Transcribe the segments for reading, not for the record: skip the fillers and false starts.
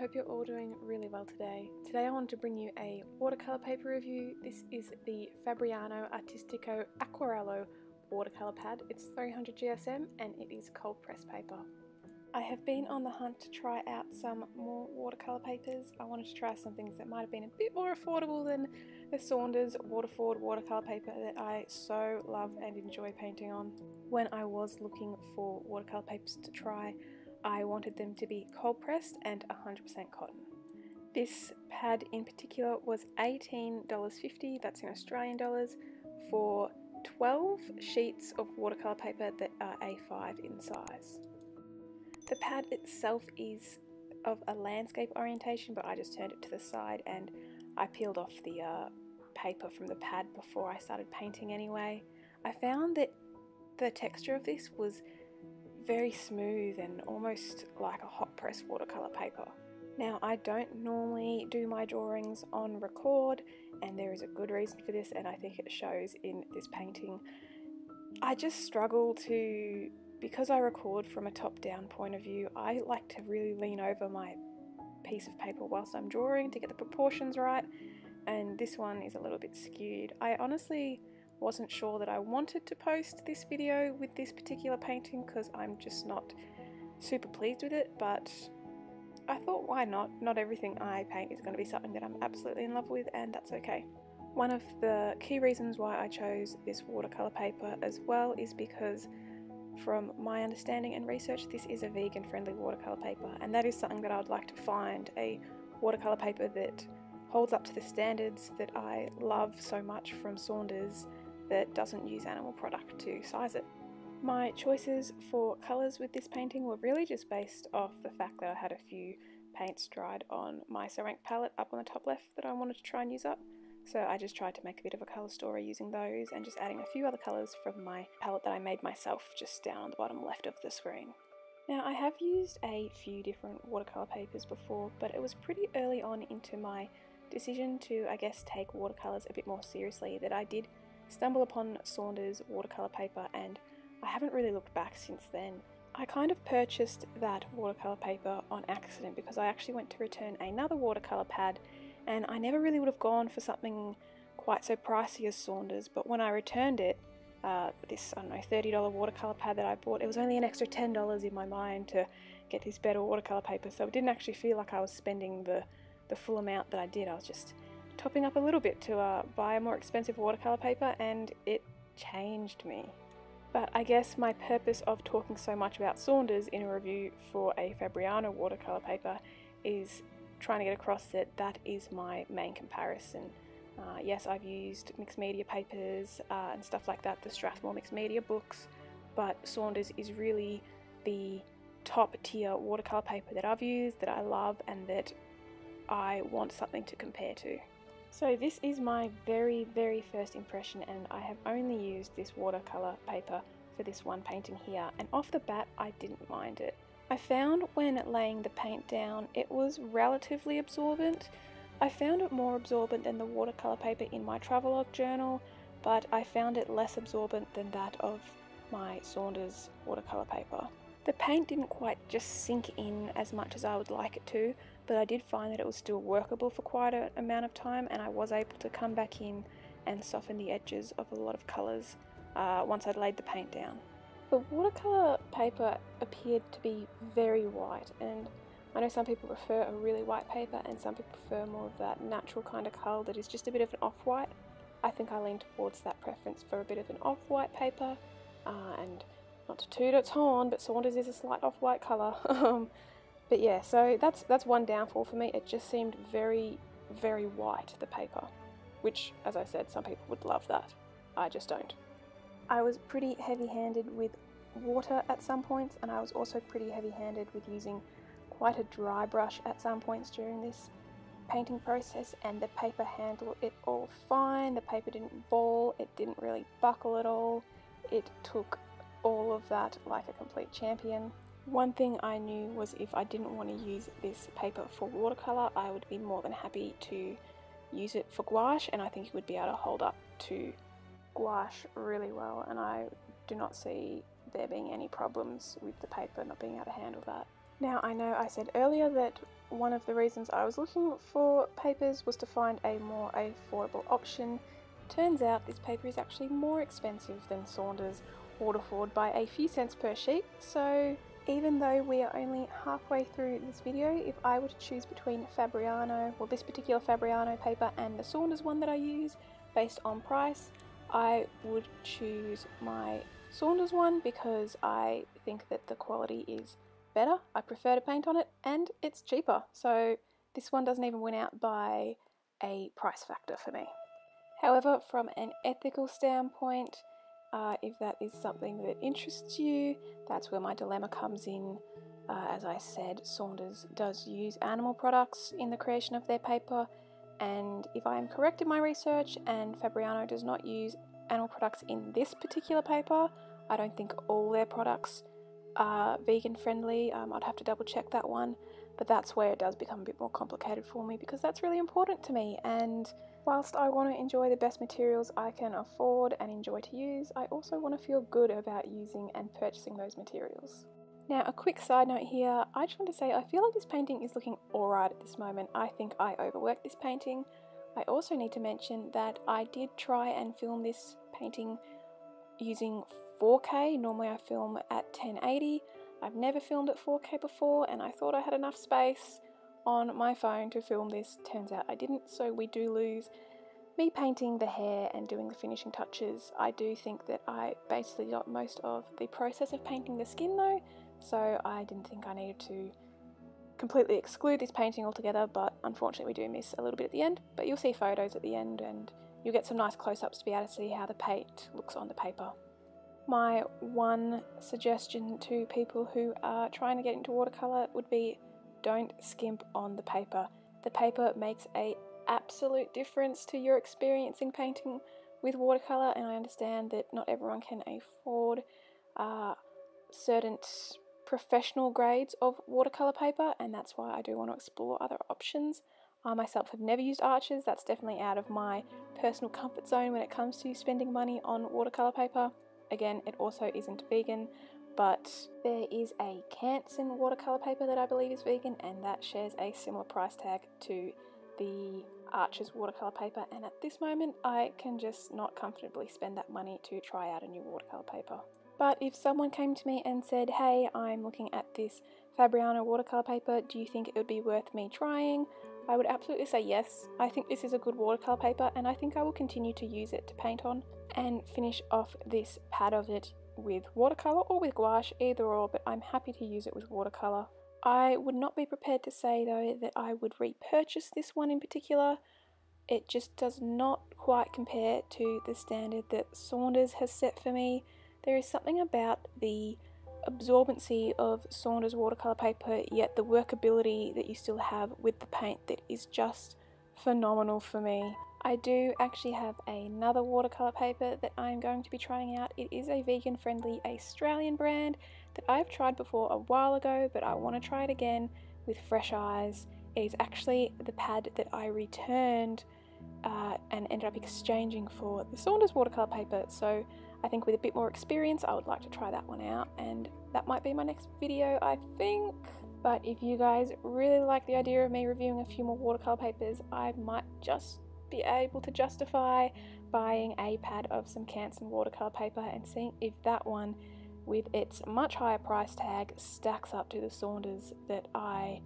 hope you're all doing really well today. Today I wanted to bring you a watercolour paper review. This is the Fabriano Artistico Aquarello Watercolour Pad. It's 300 GSM and it is cold press paper. I have been on the hunt to try out some more watercolour papers. I wanted to try some things that might have been a bit more affordable than the Saunders Waterford watercolour paper that I so love and enjoy painting on. When I was looking for watercolour papers to try, I wanted them to be cold pressed and 100% cotton. This pad in particular was $18.50, that's in Australian dollars, for 12 sheets of watercolour paper that are A5 in size. The pad itself is of a landscape orientation, but I just turned it to the side and I peeled off the paper from the pad before I started painting anyway. I found that the texture of this was very smooth and almost like a hot press watercolour paper. Now, I don't normally do my drawings on record, and there is a good reason for this, and I think it shows in this painting. I just struggle to, because I record from a top-down point of view, I like to really lean over my piece of paper whilst I'm drawing to get the proportions right, and this one is a little bit skewed. I honestly wasn't sure that I wanted to post this video with this particular painting because I'm just not super pleased with it, but I thought, why not? Not everything I paint is going to be something that I'm absolutely in love with, and that's okay. One of the key reasons why I chose this watercolour paper as well is because, from my understanding and research, this is a vegan friendly watercolour paper, and that is something that I would like to find, a watercolour paper that holds up to the standards that I love so much from Saunders, that doesn't use animal product to size it. My choices for colours with this painting were really just based off the fact that I had a few paints dried on my ceramic palette up on the top left that I wanted to try and use up. So I just tried to make a bit of a colour story using those and just adding a few other colours from my palette that I made myself just down on the bottom left of the screen. Now, I have used a few different watercolour papers before, but it was pretty early on into my decision to, I guess, take watercolours a bit more seriously that I did stumble upon Saunders watercolour paper, and I haven't really looked back since then. I kind of purchased that watercolour paper on accident because I actually went to return another watercolour pad, and I never really would have gone for something quite so pricey as Saunders, but when I returned it, this, I don't know, $30 watercolour pad that I bought, it was only an extra $10 in my mind to get this better watercolour paper, so it didn't actually feel like I was spending the full amount that I did. I was just topping up a little bit to buy a more expensive watercolour paper, and it changed me. But I guess my purpose of talking so much about Saunders in a review for a Fabriano watercolour paper is trying to get across that that is my main comparison. Yes, I've used mixed media papers and stuff like that, the Strathmore mixed media books, but Saunders is really the top tier watercolour paper that I've used, that I love, and that I want something to compare to. So this is my very first impression, and I have only used this watercolour paper for this one painting here, and off the bat I didn't mind it. I found when laying the paint down it was relatively absorbent. I found it more absorbent than the watercolour paper in my travelogue journal, but I found it less absorbent than that of my Saunders watercolour paper. The paint didn't quite just sink in as much as I would like it to, but I did find that it was still workable for quite an amount of time, and I was able to come back in and soften the edges of a lot of colours once I'd laid the paint down. The watercolour paper appeared to be very white, and I know some people prefer a really white paper and some people prefer more of that natural kind of colour that is just a bit of an off-white. I think I lean towards that preference for a bit of an off-white paper, and not to toot its horn, but Saunders is a slight off-white colour. But yeah, so that's one downfall for me. It just seemed very white, the paper, which, as I said, some people would love that. I just don't. I was pretty heavy-handed with water at some points, and I was also pretty heavy-handed with using quite a dry brush at some points during this painting process, and the paper handled it all fine. The paper didn't ball, it didn't really buckle at all. It took all of that like a complete champion. One thing I knew was if I didn't want to use this paper for watercolour, I would be more than happy to use it for gouache, and I think it would be able to hold up to gouache really well, and I do not see there being any problems with the paper not being able to handle that. Now I know I said earlier that one of the reasons I was looking for papers was to find a more affordable option. Turns out this paper is actually more expensive than Saunders Waterford by a few cents per sheet, so even though we are only halfway through this video, if I were to choose between Fabriano, well this particular Fabriano paper, and the Saunders one that I use based on price, I would choose my Saunders one because I think that the quality is better, I prefer to paint on it, and it's cheaper, so this one doesn't even win out by a price factor for me. However, from an ethical standpoint, if that is something that interests you, that's where my dilemma comes in. As I said, Saunders does use animal products in the creation of their paper, and if I am correct in my research and Fabriano does not use animal products in this particular paper, I don't think all their products are vegan friendly. I'd have to double check that one, but that's where it does become a bit more complicated for me because that's really important to me, and whilst I want to enjoy the best materials I can afford and enjoy to use, I also want to feel good about using and purchasing those materials. Now, a quick side note here, I just want to say I feel like this painting is looking alright at this moment. I think I overworked this painting. I also need to mention that I did try and film this painting using 4K. Normally I film at 1080. I've never filmed at 4K before, and I thought I had enough space on my phone to film this. Turns out I didn't, so we do lose me painting the hair and doing the finishing touches. I do think that I basically got most of the process of painting the skin though, so I didn't think I needed to completely exclude this painting altogether, but unfortunately we do miss a little bit at the end. But you'll see photos at the end and you'll get some nice close-ups to be able to see how the paint looks on the paper. My one suggestion to people who are trying to get into watercolour would be don't skimp on the paper. The paper makes an absolute difference to your experience in painting with watercolour, and I understand that not everyone can afford certain professional grades of watercolour paper, and that's why I do want to explore other options. I myself have never used Arches. That's definitely out of my personal comfort zone when it comes to spending money on watercolour paper. Again, it also isn't vegan, but there is a Canson watercolour paper that I believe is vegan, and that shares a similar price tag to the Arches watercolour paper, and at this moment I can just not comfortably spend that money to try out a new watercolour paper. But if someone came to me and said, hey, I'm looking at this Fabriano watercolour paper, do you think it would be worth me trying? I would absolutely say yes. I think this is a good watercolour paper, and I think I will continue to use it to paint on and finish off this pad of it with watercolour or with gouache, either or, but I'm happy to use it with watercolour. I would not be prepared to say though that I would repurchase this one in particular. It just does not quite compare to the standard that Saunders has set for me. There is something about the absorbency of Saunders watercolour paper, yet the workability that you still have with the paint that is just phenomenal for me. I do actually have another watercolour paper that I'm going to be trying out. It is a vegan friendly Australian brand that I've tried before a while ago, but I want to try it again with fresh eyes. It is actually the pad that I returned and ended up exchanging for the Saunders watercolour paper, so I think with a bit more experience I would like to try that one out, and that might be my next video, I think. But if you guys really like the idea of me reviewing a few more watercolour papers, I might just be able to justify buying a pad of some Canson watercolour paper and seeing if that one, with its much higher price tag, stacks up to the Saunders that I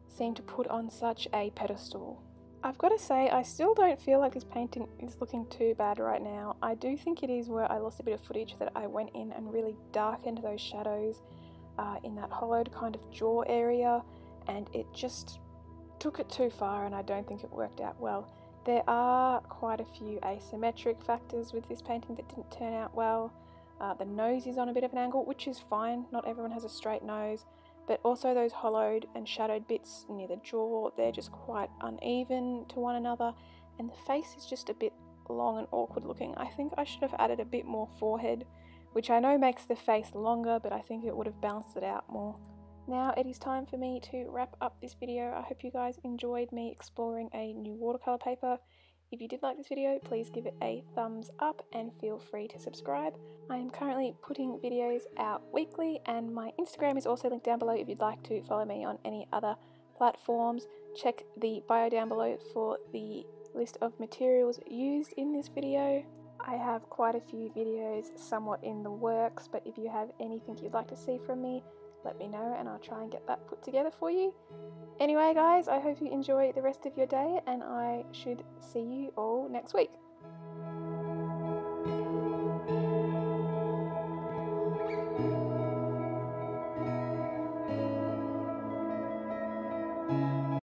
seem to put on such a pedestal. I've got to say, I still don't feel like this painting is looking too bad right now. I do think it is where I lost a bit of footage that I went in and really darkened those shadows in that hollowed kind of jaw area, and it just took it too far and I don't think it worked out well. There are quite a few asymmetric factors with this painting that didn't turn out well. The nose is on a bit of an angle, which is fine, not everyone has a straight nose, but also those hollowed and shadowed bits near the jaw, they're just quite uneven to one another, and the face is just a bit long and awkward looking. I think I should have added a bit more forehead, which I know makes the face longer, but I think it would have balanced it out more. Now it is time for me to wrap up this video. I hope you guys enjoyed me exploring a new watercolour paper. If you did like this video, please give it a thumbs up and feel free to subscribe. I am currently putting videos out weekly, and my Instagram is also linked down below if you'd like to follow me on any other platforms. Check the bio down below for the list of materials used in this video. I have quite a few videos somewhat in the works, but if you have anything you'd like to see from me, let me know and I'll try and get that put together for you. Anyway guys, I hope you enjoy the rest of your day, and I should see you all next week.